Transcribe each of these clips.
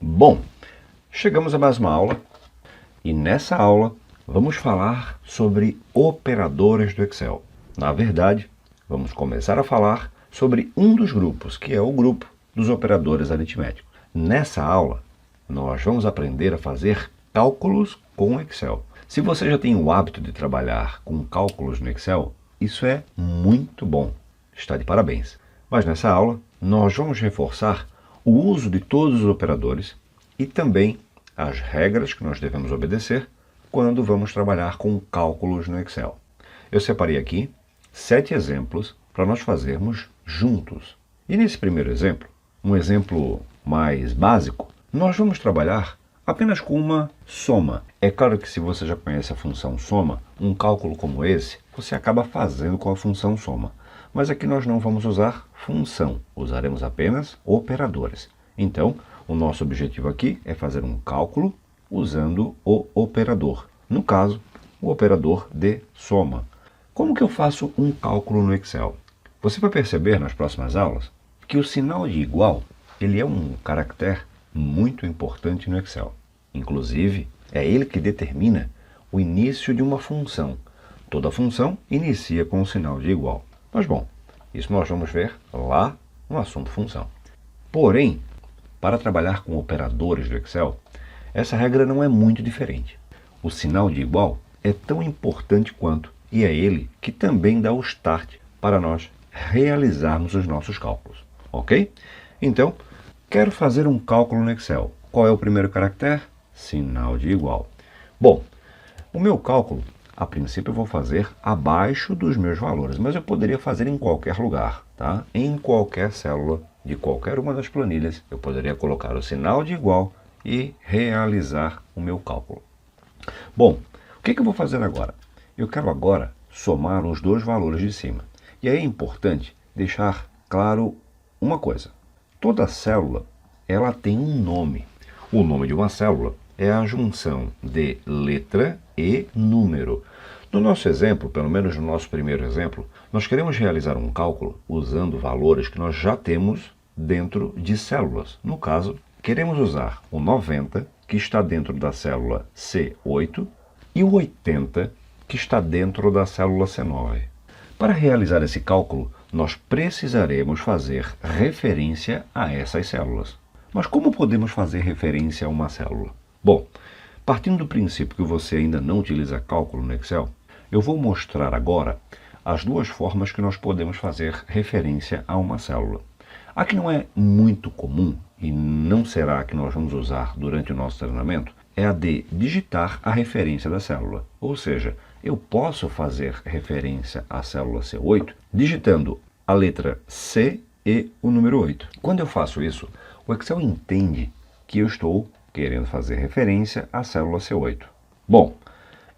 Bom, chegamos a mais uma aula e nessa aula vamos falar sobre operadores do Excel. Na verdade, vamos começar a falar sobre um dos grupos, que é o grupo dos operadores aritméticos. Nessa aula, nós vamos aprender a fazer cálculos com o Excel. Se você já tem o hábito de trabalhar com cálculos no Excel, isso é muito bom. Está de parabéns. Mas nessa aula, nós vamos reforçar o uso de todos os operadores e também as regras que nós devemos obedecer quando vamos trabalhar com cálculos no Excel. Eu separei aqui 7 exemplos para nós fazermos juntos. E nesse primeiro exemplo, um exemplo mais básico, nós vamos trabalhar apenas com uma soma. É claro que se você já conhece a função soma, um cálculo como esse, você acaba fazendo com a função soma. Mas aqui nós não vamos usar função, usaremos apenas operadores. Então, o nosso objetivo aqui é fazer um cálculo usando o operador. No caso, o operador de soma. Como que eu faço um cálculo no Excel? Você vai perceber nas próximas aulas que o sinal de igual, ele é um caractere muito importante no Excel. Inclusive, é ele que determina o início de uma função. Toda função inicia com o sinal de igual. Mas bom, isso nós vamos ver lá no assunto função. Porém, para trabalhar com operadores do Excel, essa regra não é muito diferente. O sinal de igual é tão importante quanto, e é ele que também dá o start para nós realizarmos os nossos cálculos. Ok? Então, quero fazer um cálculo no Excel. Qual é o primeiro caractere? Sinal de igual. Bom, o meu cálculo, a princípio eu vou fazer abaixo dos meus valores, mas eu poderia fazer em qualquer lugar, tá? Em qualquer célula de qualquer uma das planilhas, eu poderia colocar o sinal de igual e realizar o meu cálculo. Bom, o que eu vou fazer agora? Eu quero agora somar os dois valores de cima. E aí é importante deixar claro uma coisa. Toda célula, ela tem um nome. O nome de uma célula é a junção de letra e número. No nosso exemplo, pelo menos no nosso primeiro exemplo, nós queremos realizar um cálculo usando valores que nós já temos dentro de células. No caso, queremos usar o 90, que está dentro da célula C8, e o 80, que está dentro da célula C9. Para realizar esse cálculo, nós precisaremos fazer referência a essas células. Mas como podemos fazer referência a uma célula? Bom, partindo do princípio que você ainda não utiliza cálculo no Excel, eu vou mostrar agora as duas formas que nós podemos fazer referência a uma célula. A que não é muito comum e não será a que nós vamos usar durante o nosso treinamento é a de digitar a referência da célula. Ou seja, eu posso fazer referência à célula C8 digitando a letra C e o número 8. Quando eu faço isso, o Excel entende que eu estou querendo fazer referência à célula C8. Bom,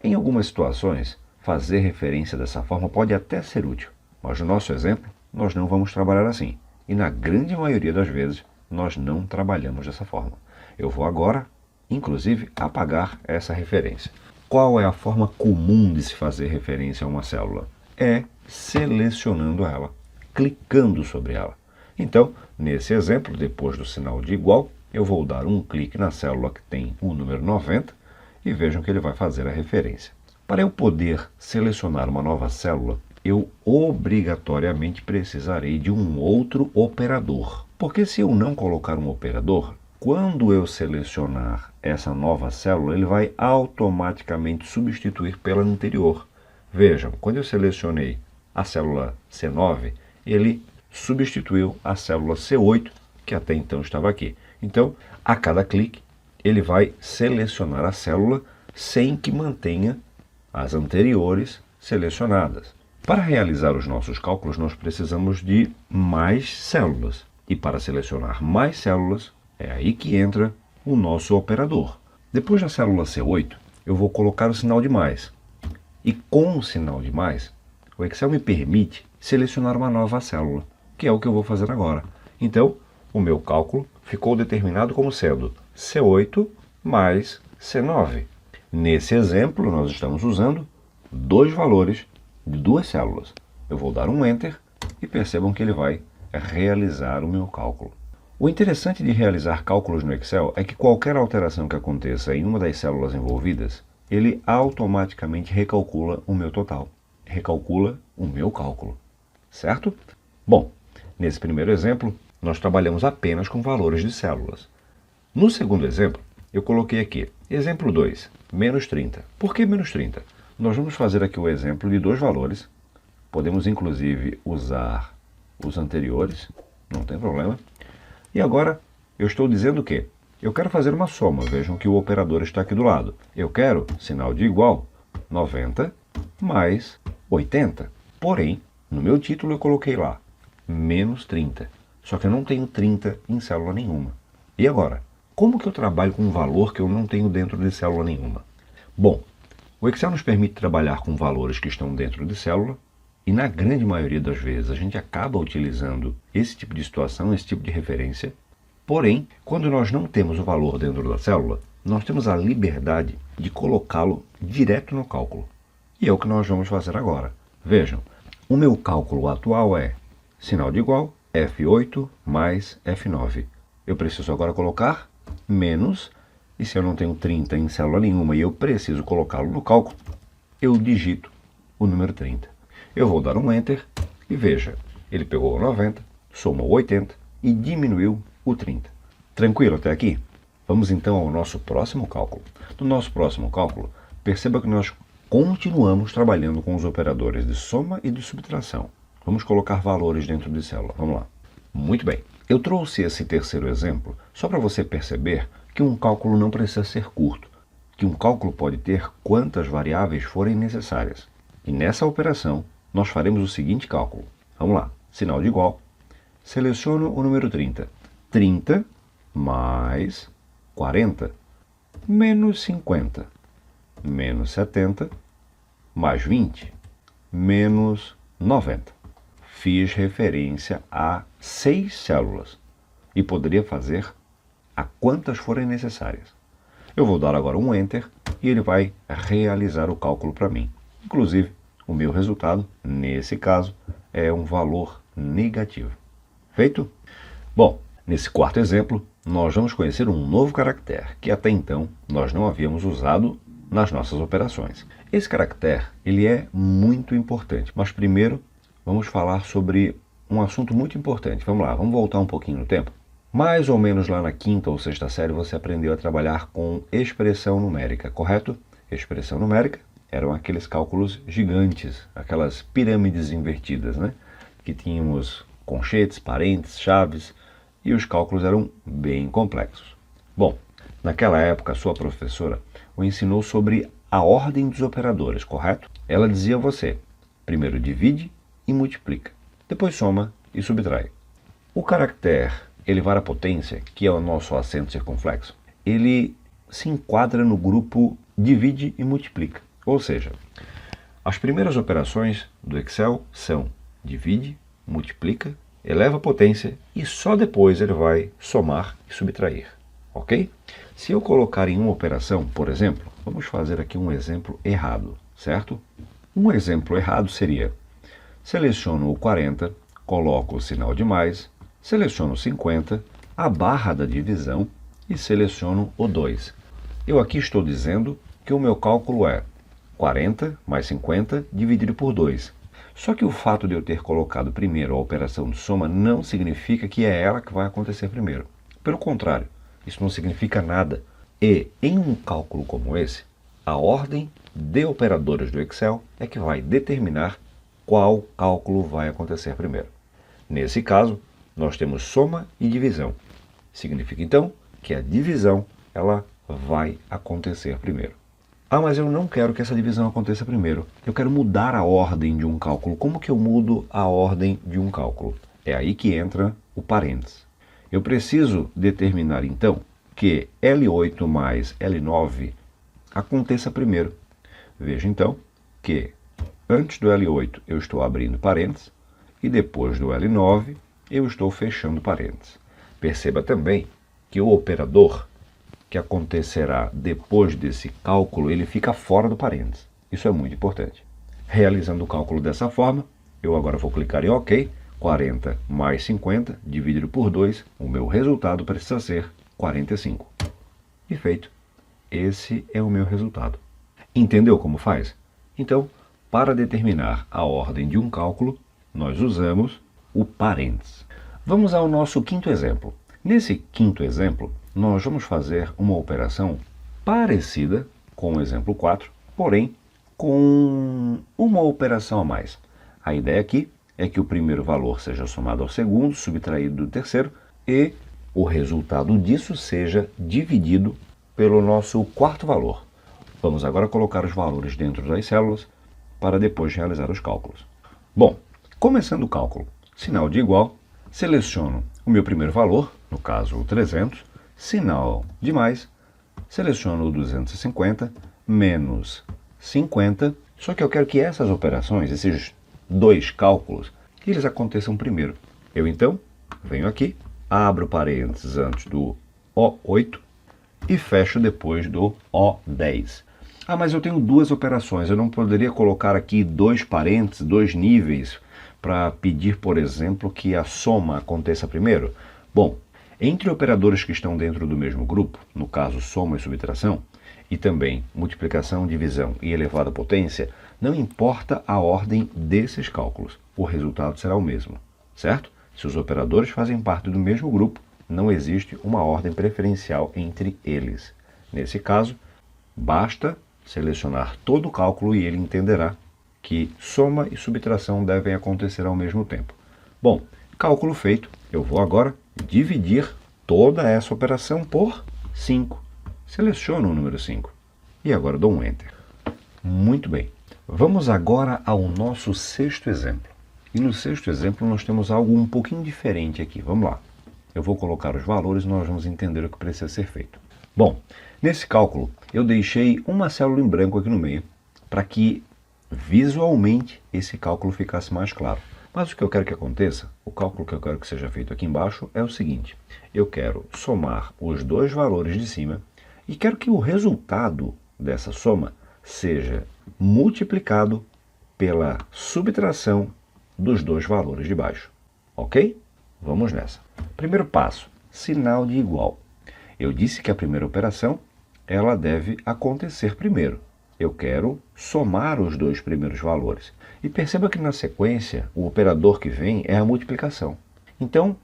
em algumas situações, fazer referência dessa forma pode até ser útil, mas no nosso exemplo, nós não vamos trabalhar assim. E na grande maioria das vezes, nós não trabalhamos dessa forma. Eu vou agora, inclusive, apagar essa referência. Qual é a forma comum de se fazer referência a uma célula? É selecionando ela, clicando sobre ela. Então, nesse exemplo, depois do sinal de igual, eu vou dar um clique na célula que tem o número 90 e vejam que ele vai fazer a referência. Para eu poder selecionar uma nova célula, eu obrigatoriamente precisarei de um outro operador. Porque se eu não colocar um operador, quando eu selecionar essa nova célula, ele vai automaticamente substituir pela anterior. Vejam, quando eu selecionei a célula C9, ele substituiu a célula C8, que até então estava aqui. Então, a cada clique, ele vai selecionar a célula sem que mantenha as anteriores selecionadas. Para realizar os nossos cálculos, nós precisamos de mais células. E para selecionar mais células, é aí que entra o nosso operador. Depois da célula C8, eu vou colocar o sinal de mais. E com o sinal de mais, o Excel me permite selecionar uma nova célula, que é o que eu vou fazer agora. Então, o meu cálculo ficou determinado como sendo C8 mais C9. Nesse exemplo, nós estamos usando dois valores de duas células. Eu vou dar um Enter e percebam que ele vai realizar o meu cálculo. O interessante de realizar cálculos no Excel é que qualquer alteração que aconteça em uma das células envolvidas, ele automaticamente recalcula o meu total, recalcula o meu cálculo, certo? Bom, nesse primeiro exemplo, nós trabalhamos apenas com valores de células. No segundo exemplo, eu coloquei aqui, exemplo 2, menos 30. Por que menos 30? Nós vamos fazer aqui o exemplo de dois valores. Podemos, inclusive, usar os anteriores, não tem problema. E agora, eu estou dizendo que eu quero fazer uma soma. Vejam que o operador está aqui do lado. Eu quero, sinal de igual, 90 mais 80. Porém, no meu título eu coloquei lá, menos 30. Só que eu não tenho 30 em célula nenhuma. E agora? Como que eu trabalho com um valor que eu não tenho dentro de célula nenhuma? Bom, o Excel nos permite trabalhar com valores que estão dentro de célula e na grande maioria das vezes a gente acaba utilizando esse tipo de situação, esse tipo de referência. Porém, quando nós não temos o valor dentro da célula, nós temos a liberdade de colocá-lo direto no cálculo. E é o que nós vamos fazer agora. Vejam, o meu cálculo atual é sinal de igual, F8 mais F9. Eu preciso agora colocar menos, e se eu não tenho 30 em célula nenhuma e eu preciso colocá-lo no cálculo, eu digito o número 30. Eu vou dar um Enter e veja, ele pegou o 90, somou o 80 e diminuiu o 30. Tranquilo até aqui? Vamos então ao nosso próximo cálculo. No nosso próximo cálculo, perceba que nós continuamos trabalhando com os operadores de soma e de subtração. Vamos colocar valores dentro de célula. Vamos lá. Muito bem. Eu trouxe esse terceiro exemplo só para você perceber que um cálculo não precisa ser curto, que um cálculo pode ter quantas variáveis forem necessárias. E nessa operação, nós faremos o seguinte cálculo. Vamos lá. Sinal de igual. Seleciono o número 30. 30 mais 40 menos 50 menos 70 mais 20 menos 90. Fiz referência a 6 células e poderia fazer a quantas forem necessárias. Eu vou dar agora um Enter e ele vai realizar o cálculo para mim. Inclusive, o meu resultado, nesse caso, é um valor negativo. Feito? Bom, nesse quarto exemplo, nós vamos conhecer um novo caractere que até então nós não havíamos usado nas nossas operações. Esse caractere, ele é muito importante, mas primeiro vamos falar sobre um assunto muito importante. Vamos lá, vamos voltar um pouquinho no tempo. Mais ou menos lá na quinta ou sexta série você aprendeu a trabalhar com expressão numérica, correto? Expressão numérica eram aqueles cálculos gigantes, aquelas pirâmides invertidas, né? Que tínhamos conchetes, parênteses, chaves, e os cálculos eram bem complexos. Bom, naquela época a sua professora o ensinou sobre a ordem dos operadores, correto? Ela dizia a você, primeiro divide e multiplica, depois soma e subtrai. O caractere elevar a potência, que é o nosso acento circunflexo, ele se enquadra no grupo divide e multiplica. Ou seja, as primeiras operações do Excel são divide, multiplica, eleva a potência e só depois ele vai somar e subtrair. Ok? Se eu colocar em uma operação, por exemplo, vamos fazer aqui um exemplo errado, certo? Um exemplo errado seria, seleciono o 40, coloco o sinal de mais, seleciono o 50, a barra da divisão e seleciono o 2. Eu aqui estou dizendo que o meu cálculo é 40 mais 50 dividido por 2. Só que o fato de eu ter colocado primeiro a operação de soma não significa que é ela que vai acontecer primeiro. Pelo contrário, isso não significa nada. E em um cálculo como esse, a ordem de operadores do Excel é que vai determinar qual cálculo vai acontecer primeiro. Nesse caso, nós temos soma e divisão. Significa então que a divisão ela vai acontecer primeiro. Ah, mas eu não quero que essa divisão aconteça primeiro. Eu quero mudar a ordem de um cálculo. Como que eu mudo a ordem de um cálculo? É aí que entra o parênteses. Eu preciso determinar então que L8 mais L9 aconteça primeiro. Veja então que antes do L8 eu estou abrindo parênteses e depois do L9 eu estou fechando parênteses. Perceba também que o operador que acontecerá depois desse cálculo, ele fica fora do parênteses. Isso é muito importante. Realizando o cálculo dessa forma, eu agora vou clicar em OK. 40 mais 50 dividido por 2, o meu resultado precisa ser 45. E feito. Esse é o meu resultado. Entendeu como faz? Então, para determinar a ordem de um cálculo, nós usamos o parênteses. Vamos ao nosso quinto exemplo. Nesse quinto exemplo, nós vamos fazer uma operação parecida com o exemplo 4, porém com uma operação a mais. A ideia aqui é que o primeiro valor seja somado ao segundo, subtraído do terceiro, e o resultado disso seja dividido pelo nosso quarto valor. Vamos agora colocar os valores dentro das células para depois realizar os cálculos. Bom, começando o cálculo, sinal de igual, seleciono o meu primeiro valor, no caso o 300, sinal de mais, seleciono o 250, menos 50, só que eu quero que essas operações, esses dois cálculos, eles aconteçam primeiro. Eu então venho aqui, abro parênteses antes do O8 e fecho depois do O10. Ah, mas eu tenho duas operações, eu não poderia colocar aqui dois parênteses, dois níveis, para pedir, por exemplo, que a soma aconteça primeiro? Bom, entre operadores que estão dentro do mesmo grupo, no caso soma e subtração, e também multiplicação, divisão e elevada potência, não importa a ordem desses cálculos, o resultado será o mesmo, certo? Se os operadores fazem parte do mesmo grupo, não existe uma ordem preferencial entre eles. Nesse caso, basta selecionar todo o cálculo e ele entenderá que soma e subtração devem acontecer ao mesmo tempo. Bom, cálculo feito, eu vou agora dividir toda essa operação por 5. Seleciono o número 5 e agora dou um Enter. Muito bem, vamos agora ao nosso sexto exemplo. E no sexto exemplo nós temos algo um pouquinho diferente aqui. Vamos lá. Eu vou colocar os valores e nós vamos entender o que precisa ser feito. Bom, nesse cálculo eu deixei uma célula em branco aqui no meio para que visualmente esse cálculo ficasse mais claro. Mas o que eu quero que aconteça, o cálculo que eu quero que seja feito aqui embaixo é o seguinte. Eu quero somar os dois valores de cima e quero que o resultado dessa soma seja multiplicado pela subtração dos dois valores de baixo. Ok? Vamos nessa. Primeiro passo, sinal de igual. Eu disse que a primeira operação ela deve acontecer primeiro. Eu quero somar os dois primeiros valores. E perceba que na sequência, o operador que vem é a multiplicação. Então,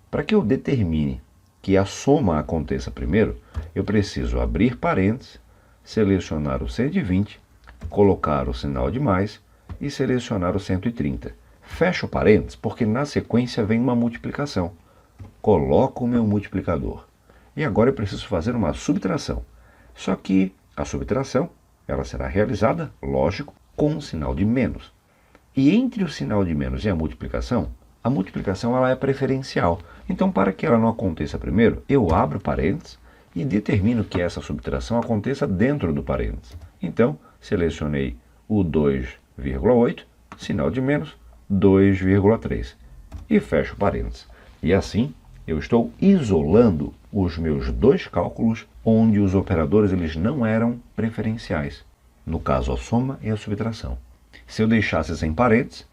para que eu determine que a soma aconteça primeiro, eu preciso abrir parênteses, selecionar o 120, colocar o sinal de mais e selecionar o 130. Fecho parênteses porque na sequência vem uma multiplicação. Coloco o meu multiplicador. E agora eu preciso fazer uma subtração. Só que a subtração ela será realizada, lógico, com um sinal de menos. E entre o sinal de menos e a multiplicação ela é preferencial. Então, para que ela não aconteça primeiro, eu abro parênteses e determino que essa subtração aconteça dentro do parênteses. Então, selecionei o 2,8, sinal de menos, 2,3. E fecho parênteses. E assim, eu estou isolando os meus dois cálculos onde os operadores eles não eram preferenciais. No caso, a soma e a subtração. Se eu deixasse sem parênteses,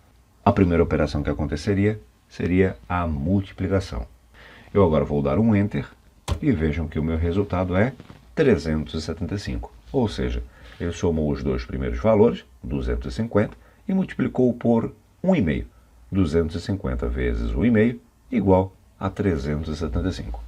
a primeira operação que aconteceria seria a multiplicação. Eu agora vou dar um Enter e vejam que o meu resultado é 375. Ou seja, ele somou os dois primeiros valores, 250, e multiplicou por 1,5. 250 vezes 1,5 igual a 375.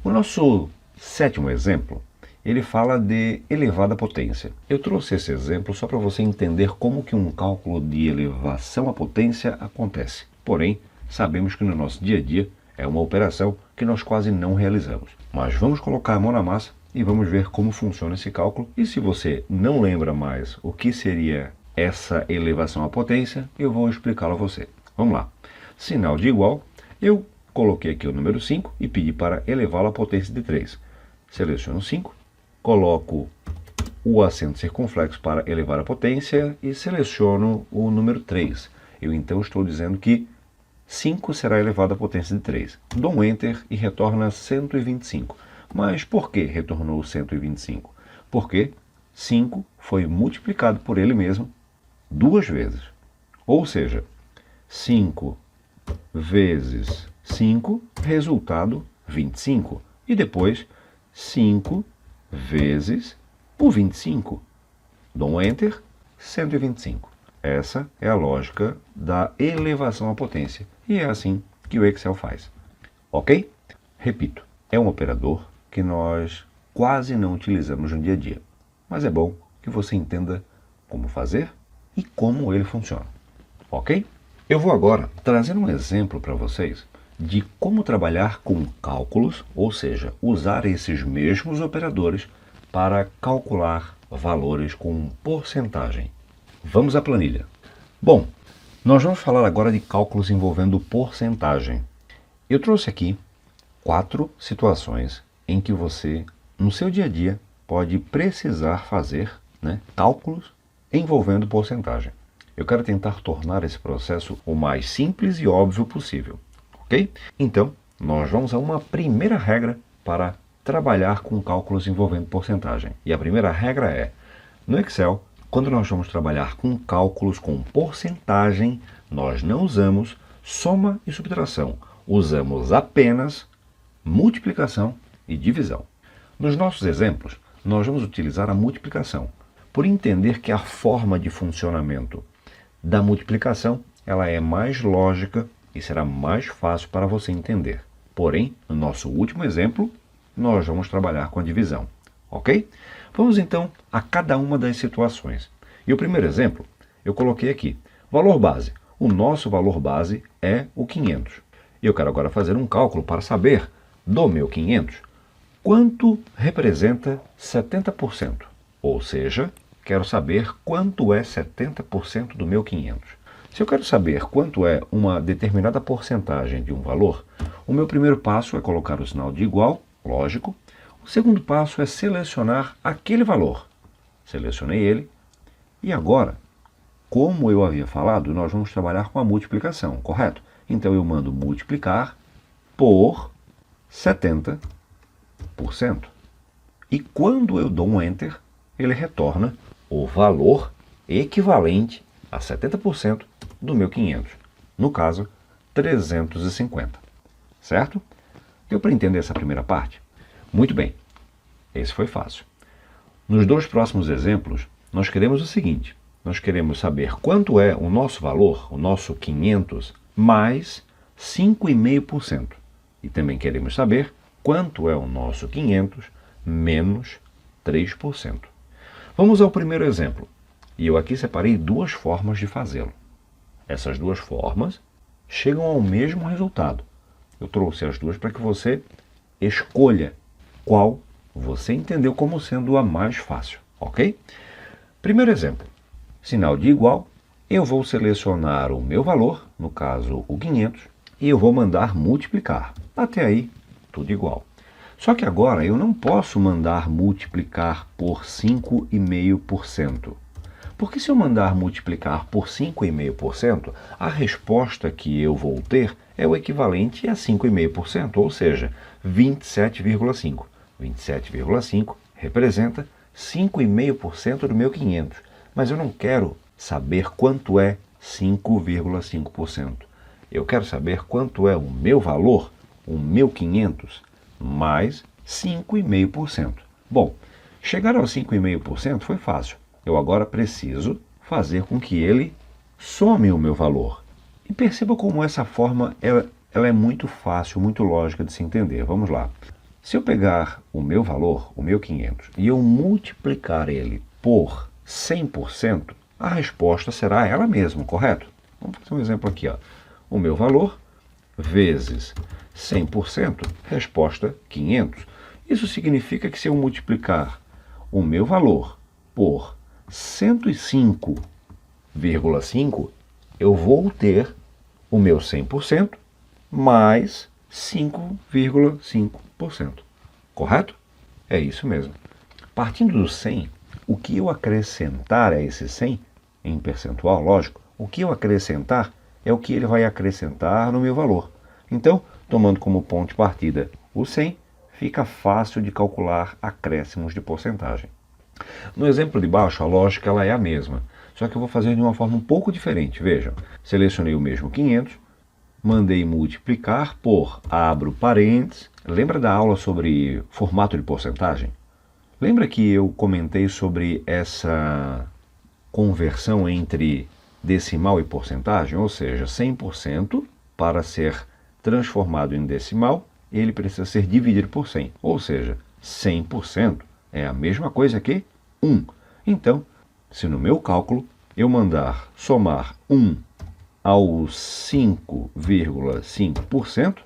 O nosso sétimo exemplo, ele fala de elevada potência. Eu trouxe esse exemplo só para você entender como que um cálculo de elevação à potência acontece. Porém, sabemos que no nosso dia a dia é uma operação que nós quase não realizamos. Mas vamos colocar a mão na massa e vamos ver como funciona esse cálculo. E se você não lembra mais o que seria essa elevação à potência, eu vou explicá-lo a você. Vamos lá. Sinal de igual, eu coloquei aqui o número 5 e pedi para elevá-lo à potência de 3. Seleciono 5, coloco o acento circunflexo para elevar a potência e seleciono o número 3. Eu então estou dizendo que 5 será elevado à potência de 3. Dou um Enter e retorna 125. Mas por que retornou 125? Porque 5 foi multiplicado por ele mesmo duas vezes. Ou seja, 5 vezes 5, resultado 25. E depois 5 vezes o 25. Dou um Enter, 125. Essa é a lógica da elevação à potência. E é assim que o Excel faz. Ok? Repito, é um operador que nós quase não utilizamos no dia a dia. Mas é bom que você entenda como fazer e como ele funciona. Ok? Eu vou agora trazer um exemplo para vocês de como trabalhar com cálculos, ou seja, usar esses mesmos operadores para calcular valores com porcentagem. Vamos à planilha. Bom, nós vamos falar agora de cálculos envolvendo porcentagem. Eu trouxe aqui 4 situações em que você, no seu dia a dia, pode precisar fazer cálculos envolvendo porcentagem. Eu quero tentar tornar esse processo o mais simples e óbvio possível, ok? Então, nós vamos a uma primeira regra para trabalhar com cálculos envolvendo porcentagem. E a primeira regra é, no Excel, quando nós vamos trabalhar com cálculos com porcentagem, nós não usamos soma e subtração, usamos apenas multiplicação e divisão. Nos nossos exemplos, nós vamos utilizar a multiplicação, por entender que a forma de funcionamento da multiplicação ela é mais lógica e será mais fácil para você entender. Porém, no nosso último exemplo, nós vamos trabalhar com a divisão, ok? Vamos então a cada uma das situações. E o primeiro exemplo, eu coloquei aqui, valor base. O nosso valor base é o 500. Eu quero agora fazer um cálculo para saber do meu 500 quanto representa 70%. Ou seja, quero saber quanto é 70% do meu 500. Se eu quero saber quanto é uma determinada porcentagem de um valor, o meu primeiro passo é colocar o sinal de igual, lógico. O segundo passo é selecionar aquele valor. Selecionei ele. E agora, como eu havia falado, nós vamos trabalhar com a multiplicação, correto? Então eu mando multiplicar por 70%. E quando eu dou um Enter, ele retorna o valor equivalente a 70% do meu 500. No caso, 350. Certo? Deu para entender essa primeira parte? Muito bem. Esse foi fácil. Nos 2 próximos exemplos, nós queremos o seguinte. Nós queremos saber quanto é o nosso valor, o nosso 500, mais 5,5%. E também queremos saber quanto é o nosso 500 menos 3%. Vamos ao primeiro exemplo. E eu aqui separei 2 formas de fazê-lo. Essas 2 formas chegam ao mesmo resultado. Eu trouxe as 2 para que você escolha qual você entendeu como sendo a mais fácil, ok? Primeiro exemplo. Sinal de igual, eu vou selecionar o meu valor, no caso o 500, e eu vou mandar multiplicar. Até aí, tudo igual. Só que agora eu não posso mandar multiplicar por 5,5%. Porque se eu mandar multiplicar por 5,5%, a resposta que eu vou ter é o equivalente a 5,5%, ou seja, 27,5%. 27,5% representa 5,5% do meu 500. Mas eu não quero saber quanto é 5,5%. Eu quero saber quanto é o meu valor, o meu 500, mais 5,5%. Bom, chegar aos 5,5% foi fácil. Eu agora preciso fazer com que ele some o meu valor. E perceba como essa forma ela é muito fácil, muito lógica de se entender. Vamos lá. Se eu pegar o meu valor, o meu 500, e eu multiplicar ele por 100%, a resposta será ela mesma, correto? Vamos fazer um exemplo aqui. Ó. O meu valor vezes 100%, resposta 500. Isso significa que se eu multiplicar o meu valor por 105,5, eu vou ter o meu 100% mais 5,5%. Correto? É isso mesmo. Partindo do 100, o que eu acrescentar a esse 100, em percentual, lógico, o que eu acrescentar é o que ele vai acrescentar no meu valor. Então, tomando como ponto de partida o 100, fica fácil de calcular acréscimos de porcentagem. No exemplo de baixo, a lógica ela é a mesma, só que eu vou fazer de uma forma um pouco diferente. Vejam, selecionei o mesmo 500, mandei multiplicar por, abro parênteses. Lembra da aula sobre formato de porcentagem? Lembra que eu comentei sobre essa conversão entre decimal e porcentagem? Ou seja, 100% para ser transformado em decimal, ele precisa ser dividido por 100. Ou seja, 100% é a mesma coisa que 1. Então, se no meu cálculo eu mandar somar 1 ao 5,5%,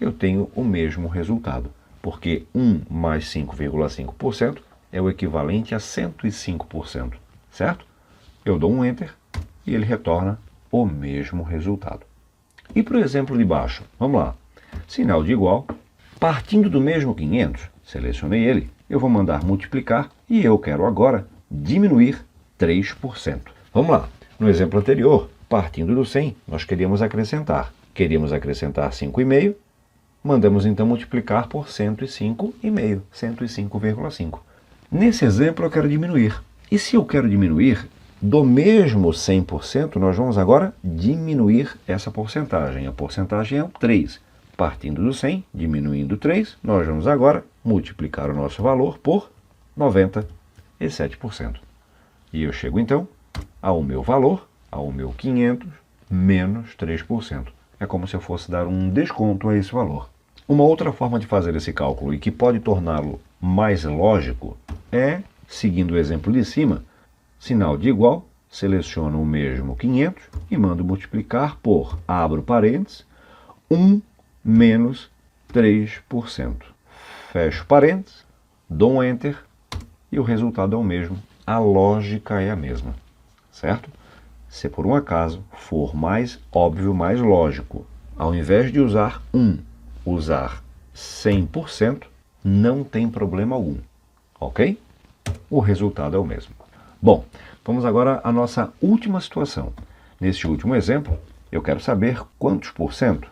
eu tenho o mesmo resultado, porque 1 mais 5,5% é o equivalente a 105%, certo? Eu dou um Enter e ele retorna o mesmo resultado. E para o exemplo de baixo, vamos lá. Sinal de igual, partindo do mesmo 500, selecionei ele, eu vou mandar multiplicar e eu quero agora diminuir 3%. Vamos lá. No exemplo anterior, partindo do 100, nós queríamos acrescentar. Queríamos acrescentar 5,5, mandamos então multiplicar por 105,5, 105,5. Nesse exemplo eu quero diminuir. E se eu quero diminuir, do mesmo 100%, nós vamos agora diminuir essa porcentagem. A porcentagem é o 3. Partindo do 100, diminuindo 3, nós vamos agora multiplicar o nosso valor por 97%. E eu chego então ao meu valor, ao meu 500, menos 3%. É como se eu fosse dar um desconto a esse valor. Uma outra forma de fazer esse cálculo e que pode torná-lo mais lógico é, seguindo o exemplo de cima, sinal de igual, seleciono o mesmo 500 e mando multiplicar por, abro parênteses, 1 menos 3%. Fecho parênteses, dou um Enter e o resultado é o mesmo. A lógica é a mesma, certo? Se por um acaso for mais óbvio, mais lógico, ao invés de usar 1, usar 100%, não tem problema algum, ok? O resultado é o mesmo. Bom, vamos agora à nossa última situação. Neste último exemplo, eu quero saber quantos por cento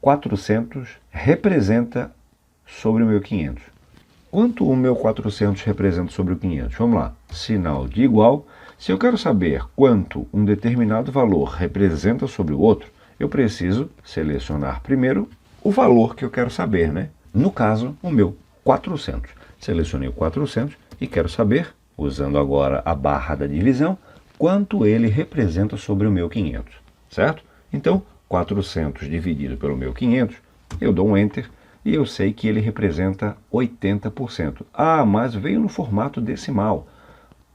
400 representa sobre o meu 500. Quanto o meu 400 representa sobre o 500? Vamos lá. Sinal de igual. Se eu quero saber quanto um determinado valor representa sobre o outro, eu preciso selecionar primeiro o valor que eu quero saber, né? No caso, o meu 400. Selecionei o 400 e quero saber, usando agora a barra da divisão, quanto ele representa sobre o meu 500, certo? Então, 400 dividido pelo meu 500, eu dou um Enter e eu sei que ele representa 80%. Ah, mas veio no formato decimal.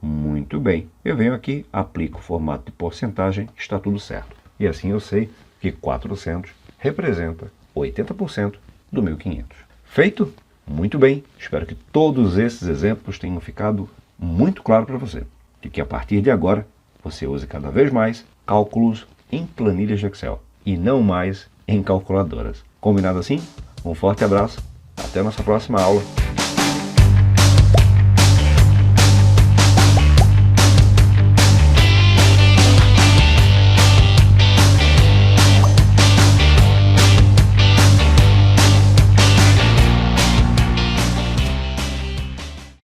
Muito bem, eu venho aqui, aplico o formato de porcentagem, está tudo certo. E assim eu sei que 400 representa 80% do meu 500. Feito? Muito bem, espero que todos esses exemplos tenham ficado muito claro para você. E que a partir de agora, você use cada vez mais cálculos em planilhas de Excel e não mais em calculadoras. Combinado assim? Um forte abraço, até a nossa próxima aula.